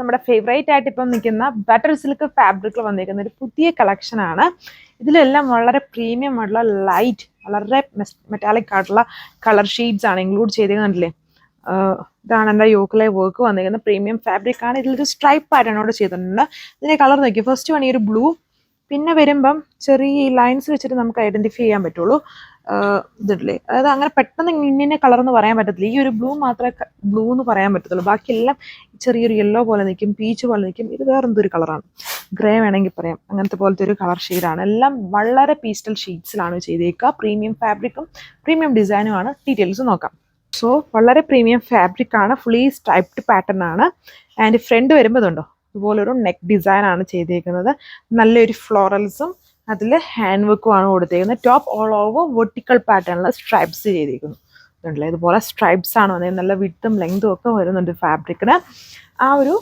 നമ്മുടെ ഫേവറേറ്റ് ആയിട്ട് ഇപ്പം നിൽക്കുന്ന ബട്ടർ സിൽക്ക് ഫാബ്രിക്കിൽ വന്നിരിക്കുന്ന ഒരു പുതിയ കളക്ഷൻ ആണ്. ഇതിലെല്ലാം വളരെ പ്രീമിയം ആയിട്ടുള്ള ലൈറ്റ്, വളരെ മെറ്റാലിക് ആയിട്ടുള്ള കളർ ഷെയ്ഡ്സ് ആണ് ഇൻക്ലൂഡ് ചെയ്തിരിക്കുന്നില്ലേ. ഇതാണ് എൻ്റെ യോക്കിലെ വർക്ക് വന്നിരിക്കുന്നത്. പ്രീമിയം ഫാബ്രിക് ആണ്. ഇതിലൊരു സ്ട്രൈപ്പ് പാറ്റേണോട് ചെയ്തിട്ടുണ്ട്. ഇതിന്റെ കളർ നോക്കി, ഫസ്റ്റ് വൺ ഈ ഒരു ബ്ലൂ, പിന്നെ വരുമ്പം ചെറിയ ലൈൻസ് വെച്ചിട്ട് നമുക്ക് ഐഡന്റിഫൈ ചെയ്യാൻ പറ്റുള്ളൂ. ഇതില്ലേ, അതായത് അങ്ങനെ പെട്ടെന്ന് ഇന്ന കളർ എന്ന് പറയാൻ പറ്റത്തില്ല. ഈ ഒരു ബ്ലൂ മാത്രമേ ബ്ലൂ എന്ന് പറയാൻ പറ്റത്തുള്ളൂ. ബാക്കിയെല്ലാം ചെറിയൊരു യെല്ലോ പോലെ നിൽക്കും, പീച്ച് പോലെ നിൽക്കും. ഇത് വേറെന്തൊരു കളറാണ്, ഗ്രേ വേണമെങ്കിൽ പറയാം. അങ്ങനത്തെ പോലത്തെ ഒരു കളർ ഷെയ്ഡാണ്. എല്ലാം വളരെ പീസ്റ്റൽ ഷെയ്ഡ്സിലാണ് ചെയ്തേക്കുക. പ്രീമിയം ഫാബ്രിക്കും പ്രീമിയം ഡിസൈനുമാണ്. ഡീറ്റെയിൽസ് നോക്കാം. സോ വളരെ പ്രീമിയം ഫാബ്രിക് ആണ്, ഫുള്ളി സ്ട്രൈപ്ഡ് പാറ്റേൺ ആണ്. ആൻഡ് ഫ്രണ്ട് വരുമ്പോൾ ഇതുണ്ടോ, ഇതുപോലൊരു നെക്ക് ഡിസൈൻ ആണ് ചെയ്തേക്കുന്നത്. നല്ലൊരു ഫ്ലോറൽസും അതിൽ ഹാൻഡ് വർക്കും ആണ് കൊടുത്തേക്കുന്നത്. ടോപ്പ് ഓൾ ഓവർ വെർട്ടിക്കൽ പാറ്റേണിൽ സ്ട്രൈപ്സ് ചെയ്തേക്കുന്നു. ഇതുണ്ടല്ലേ, ഇതുപോലെ സ്ട്രൈപ്സ് ആണ് വന്നത്. നല്ല വിഡ്ത്തും ലെങ്തും ഒക്കെ വരുന്നുണ്ട് ഫാബ്രിക്കിന്. ആ ഒരു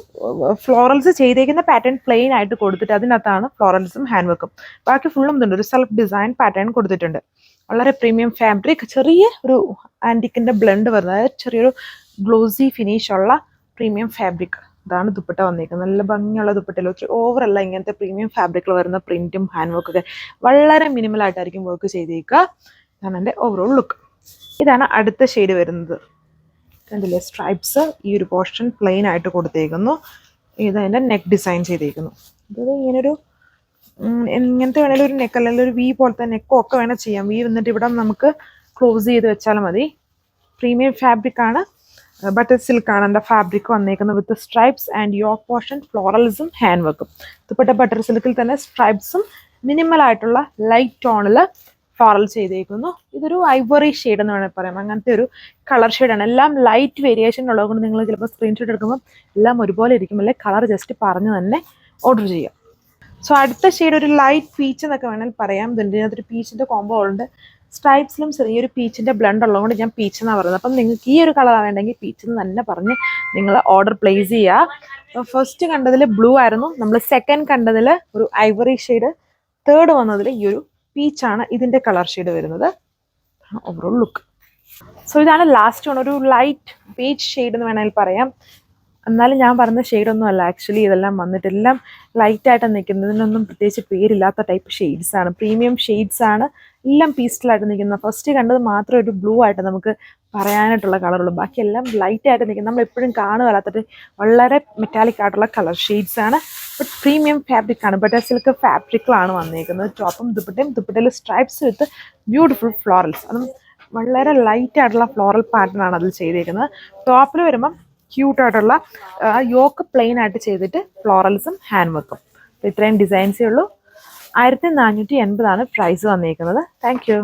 ഫ്ലോറൽസ് ചെയ്തേക്കുന്ന പാറ്റേൺ പ്ലെയിൻ ആയിട്ട് കൊടുത്തിട്ട് അതിനകത്താണ് ഫ്ലോറൽസും ഹാൻഡ് വർക്കും. ബാക്കി ഫുള്ളും ഇതുണ്ട്, ഒരു സെൽഫ് ഡിസൈൻ പാറ്റേൺ കൊടുത്തിട്ടുണ്ട്. വളരെ പ്രീമിയം ഫാബ്രിക്, ചെറിയ ഒരു ആൻറ്റിക്കിൻ്റെ ബ്ലെൻഡ് വരുന്നത്, അതായത് ചെറിയൊരു ഗ്ലോസി ഫിനിഷ് ഉള്ള പ്രീമിയം ഫാബ്രിക്. ഇതാണ് ദുപ്പട്ട വന്നിരിക്കുന്നത്. നല്ല ഭംഗിയുള്ള ദുപ്പട്ടയിൽ ഒത്തിരി ഓവറല്ല. ഇങ്ങനത്തെ പ്രീമിയം ഫാബ്രിക്കിൽ വരുന്ന പ്രിന്റും ഹാൻഡ് വർക്കൊക്കെ വളരെ മിനിമലായിട്ടായിരിക്കും വർക്ക് ചെയ്തേക്കുക. ഇതാണ് എൻ്റെ ഓവറോൾ ലുക്ക്. ഇതാണ് അടുത്ത ഷെയ്ഡ് വരുന്നത്. കണ്ടില്ലേ, സ്ട്രൈപ്സ് ഈ ഒരു പോർഷൻ പ്ലെയിൻ ആയിട്ട് കൊടുത്തേക്കുന്നു. ഇത് അതിൻ്റെ നെക്ക് ഡിസൈൻ ചെയ്തേക്കുന്നു. ഇത് ഇങ്ങനൊരു ഇങ്ങനത്തെ വേണമെങ്കിൽ ഒരു നെക്ക് അല്ലെങ്കിൽ ഒരു വി പോലത്തെ നെക്കോ ഒക്കെ വേണേൽ ചെയ്യാം. വി വന്നിട്ട് ഇവിടെ നമുക്ക് ക്ലോസ് ചെയ്ത് വെച്ചാൽ മതി. പ്രീമിയം ഫാബ്രിക് ആണ്, ബട്ടർ സിൽക്ക് ആണ് എൻ്റെ ഫാബ്രിക് വന്നേക്കുന്നത്. With stripes and yoke portion ഫ്ലോറൽസും ഹാൻഡ് വർക്കും. ഇതുപ്പെട്ട ബട്ടർ സിൽക്കിൽ തന്നെ സ്ട്രൈപ്സും മിനിമൽ ആയിട്ടുള്ള ലൈറ്റ് ടോണിൽ ഫ്ലോറൽ ചെയ്തേക്കുന്നു. ഇതൊരു ഐവറി ഷെയ്ഡ് എന്ന് വേണമെങ്കിൽ പറയാം. അങ്ങനത്തെ ഒരു കളർ ഷെയ്ഡാണ്. എല്ലാം ലൈറ്റ് വേരിയേഷൻ ഉള്ളതുകൊണ്ട് നിങ്ങൾ ചിലപ്പോൾ സ്ക്രീൻഷോട്ട് എടുക്കുമ്പോൾ എല്ലാം ഒരുപോലെ ഇരിക്കും. അല്ലെ കളർ ജസ്റ്റ് പറഞ്ഞ് തന്നെ ഓർഡർ ചെയ്യാം. സോ അടുത്ത ഷെയ്ഡ് ഒരു ലൈറ്റ് പീച്ച് എന്നൊക്കെ വേണമെങ്കിൽ പറയാം. ഇതിനകത്തൊരു പീച്ചിൻ്റെ കോംബോ ഉണ്ട്. സ്ട്രൈപ്സിലും ചെറിയൊരു പീച്ചിൻ്റെ ബ്ലെൻഡ് ഉള്ളതുകൊണ്ട് ഞാൻ പീച്ച് എന്നാണ് പറയുന്നത്. അപ്പം നിങ്ങൾക്ക് ഈ ഒരു കളർ വേണ്ടെങ്കിൽ പീച്ച് എന്ന് തന്നെ പറഞ്ഞ് നിങ്ങൾ ഓർഡർ പ്ലേസ് ചെയ്യുക. ഫസ്റ്റ് കണ്ടതിൽ ബ്ലൂ ആയിരുന്നു, നമ്മൾ സെക്കൻഡ് കണ്ടതിൽ ഒരു ഐവറി ഷെയ്ഡ്, തേർഡ് വന്നതിൽ ഈ ഒരു പീച്ചാണ് ഇതിൻ്റെ കളർ ഷെയ്ഡ് വരുന്നത്. Overall look. സോ ഇതാണ് ലാസ്റ്റ് വൺ, ഒരു ലൈറ്റ് പീച്ച് ഷെയ്ഡ് എന്ന് വേണമെങ്കിൽ പറയാം. എന്നാലും ഞാൻ പറഞ്ഞ ഷെയ്ഡൊന്നും അല്ല ആക്ച്വലി. ഇതെല്ലാം വന്നിട്ട് എല്ലാം ലൈറ്റായിട്ട് നിൽക്കുന്നതിനൊന്നും പ്രത്യേകിച്ച് പേരില്ലാത്ത ടൈപ്പ് ഷെയ്ഡ്സ് ആണ്. പ്രീമിയം ഷെയ്ഡ്സ് ആണ്, എല്ലാം പീസ്റ്റലായിട്ട് നിൽക്കുന്നത്. ഫസ്റ്റ് കണ്ടത് മാത്രം ഒരു ബ്ലൂ ആയിട്ട് നമുക്ക് പറയാനായിട്ടുള്ള കളറുള്ളൂ. ബാക്കിയെല്ലാം ലൈറ്റായിട്ട് നിൽക്കുന്നത്. നമ്മൾ എപ്പോഴും കാണുകയല്ലാത്തിട്ട് വളരെ മെറ്റാലിക് ആയിട്ടുള്ള കളർ ഷെയ്ഡ്സ് ആണ്. ബട്ട് പ്രീമിയം ഫാബ്രിക് ആണ്. ബട്ടർ സിൽക്ക് ഫാബ്രിക്കിലാണ് വന്നിരിക്കുന്നത്. ടോപ്പും ദുപ്പട്ടയും, ദുപ്പട്ടയിൽ സ്ട്രൈപ്സ് വിത്ത് ബ്യൂട്ടിഫുൾ ഫ്ലോറൽസ്. അതും വളരെ ലൈറ്റ് ആയിട്ടുള്ള ഫ്ലോറൽ പാറ്റേൺ ആണ് അതിൽ ചെയ്തിരിക്കുന്നത്. ടോപ്പിൽ വരുമ്പം ക്യൂട്ടായിട്ടുള്ള യോക്ക് പ്ലെയിൻ ആയിട്ട് ചെയ്തിട്ട് ഫ്ലോറൽസും ഹാൻഡ് വർക്കും. ഇത്രയും ഡിസൈൻസേ ഉള്ളൂ. 1480 പ്രൈസ് വന്നിരിക്കുന്നത്. Thank you.